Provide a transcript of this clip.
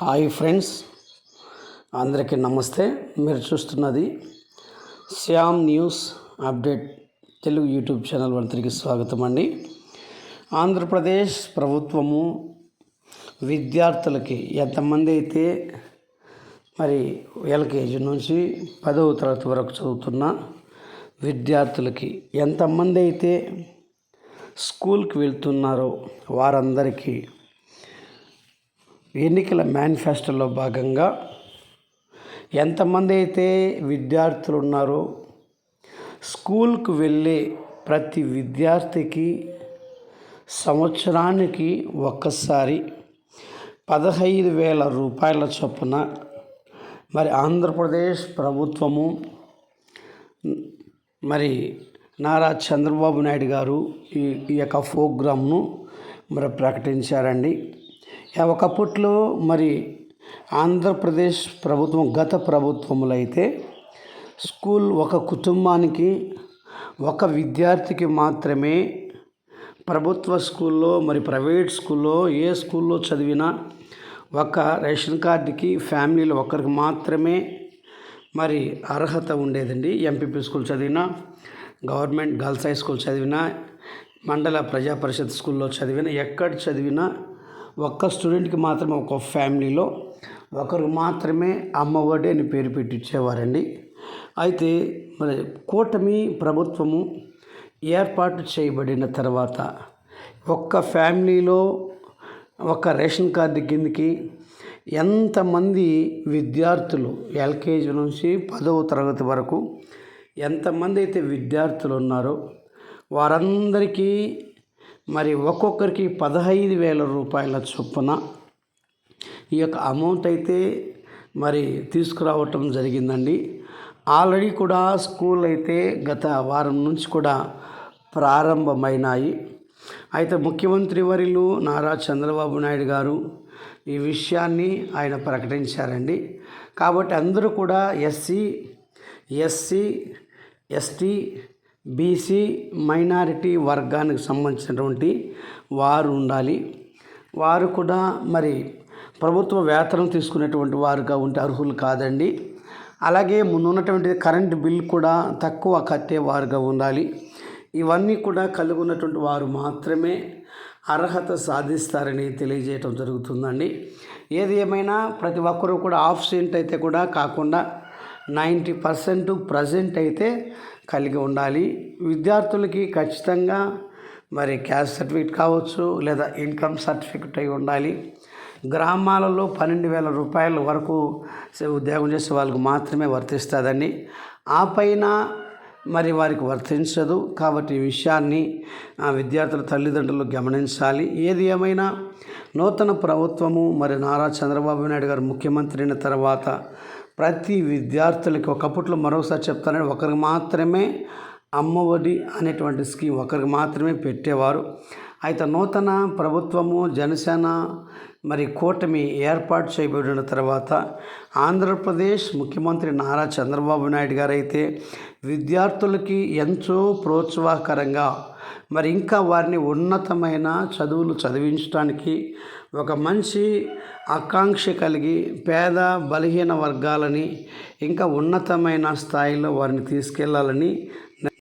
Hi friends, అందరికీ నమస్తే. మీరు చూస్తున్నది Shyam news update Telugu YouTube channel వాళ్ళకి స్వాగతం అండి. ఆంధ్రప్రదేశ్ ప్రభుత్వము విద్యార్థులకి ఎంతమంది అయితే మరి ఎల్కేజీ నుంచి 10వ తరగతి వరకు చదువుతున్న విద్యార్థులకి ఎంతమంది అయితే స్కూల్కి వెళ్తున్నారో వారందరికీ ఎన్నికల మేనిఫెస్టోలో భాగంగా ఎంతమంది అయితే విద్యార్థులు ఉన్నారో స్కూల్కు వెళ్ళే ప్రతి విద్యార్థికి సంవత్సరానికి ఒక్కసారి 15,000 రూపాయల చొప్పున మరి ఆంధ్రప్రదేశ్ ప్రభుత్వము మరి నారా చంద్రబాబు నాయుడు గారు ఈ యొక్క ప్రోగ్రామ్ను మరి ప్రకటించారండి. ఒకప్పట్లో మరి ఆంధ్రప్రదేశ్ ప్రభుత్వం గత ప్రభుత్వములు అయితే స్కూల్ ఒక కుటుంబానికి ఒక విద్యార్థికి మాత్రమే ప్రభుత్వ స్కూల్లో మరి ప్రైవేట్ స్కూల్లో ఏ స్కూల్లో చదివినా ఒక రేషన్ కార్డుకి ఫ్యామిలీలో ఒకరికి మాత్రమే మరి అర్హత ఉండేదండి. ఎంపీపీ స్కూల్ చదివినా, గవర్నమెంట్ గర్ల్స్ హై స్కూల్ చదివినా, మండల ప్రజా పరిషత్ స్కూల్లో చదివినా, ఎక్కడ చదివినా ఒక్క స్టూడెంట్కి మాత్రమే ఒక ఫ్యామిలీలో ఒకరికి మాత్రమే అమ్మఒడి అని పేరు పెట్టించేవారండి. అయితే మరి కూటమి ప్రభుత్వము ఏర్పాటు చేయబడిన తర్వాత ఒక్క ఫ్యామిలీలో ఒక రేషన్ కార్డు కిందకి ఎంతమంది విద్యార్థులు ఎల్కేజీ నుంచి 10వ తరగతి వరకు ఎంతమంది అయితే విద్యార్థులు ఉన్నారో వారందరికీ మరి ఒక్కొక్కరికి 15,000 రూపాయల చొప్పున ఈ యొక్క అమౌంట్ అయితే మరి తీసుకురావటం జరిగిందండి. ఆల్రెడీ కూడా స్కూల్ అయితే గత వారం నుంచి కూడా ప్రారంభమైనాయి. అయితే ముఖ్యమంత్రి వర్యులు నారా చంద్రబాబు నాయుడు గారు ఈ విషయాన్ని ఆయన ప్రకటించారండి. కాబట్టి అందరూ కూడా ఎస్సీ, ఎస్టీ, బీసీ మైనారిటీ వర్గానికి సంబంధించినటువంటి వారు ఉండాలి. వారు కూడా మరి ప్రభుత్వ వేతనం తీసుకునేటువంటి వారుగా ఉంటే అర్హులు కాదండి. అలాగే ముందున్నటువంటి కరెంటు బిల్ కూడా తక్కువ కట్టేవారుగా ఉండాలి. ఇవన్నీ కూడా కలిగి ఉన్నటువంటి వారు మాత్రమే అర్హత సాధిస్తారని తెలియజేయటం జరుగుతుందండి. ఏది ఏమైనా ప్రతి ఒక్కరూ కూడా ఆబ్సెంట్ అయితే కూడా కాకుండా 90% ప్రజెంట్ అయితే కలిగి ఉండాలి. విద్యార్థులకి ఖచ్చితంగా మరి క్యాస్ట్ సర్టిఫికేట్ కావచ్చు లేదా ఇన్కమ్ సర్టిఫికేట్ అయి ఉండాలి. గ్రామాలలో 12,000 రూపాయల వరకు ఉద్యోగం చేసే వాళ్ళకు మాత్రమే వర్తిస్తుందండి. ఆ పైన మరి వారికి వర్తించదు. కాబట్టి ఈ విషయాన్ని విద్యార్థుల తల్లిదండ్రులు గమనించాలి. ఏది ఏమైనా నూతన ప్రభుత్వము మరి నారా చంద్రబాబు నాయుడు గారు ముఖ్యమంత్రి అయిన తర్వాత ప్రతి విద్యార్థులకి ఒకప్పట్లో మరోసారి చెప్తానండి, ఒకరికి మాత్రమే అమ్మఒడి అనేటువంటి స్కీమ్ ఒకరికి మాత్రమే పెట్టేవారు. అయితే నూతన ప్రభుత్వము జనసేన మరి కూటమి ఏర్పాటు చేయబడిన తర్వాత ఆంధ్రప్రదేశ్ ముఖ్యమంత్రి నారా చంద్రబాబు నాయుడు గారు అయితే విద్యార్థులకి ఎంతో ప్రోత్సాహకరంగా మరి ఇంకా వారిని ఉన్నతమైన చదువులు చదివించడానికి ఒక మంచి ఆకాంక్ష కలిగి పేద బలహీన వర్గాలని ఇంకా ఉన్నతమైన స్థాయిలో వారిని తీసుకెళ్లాలని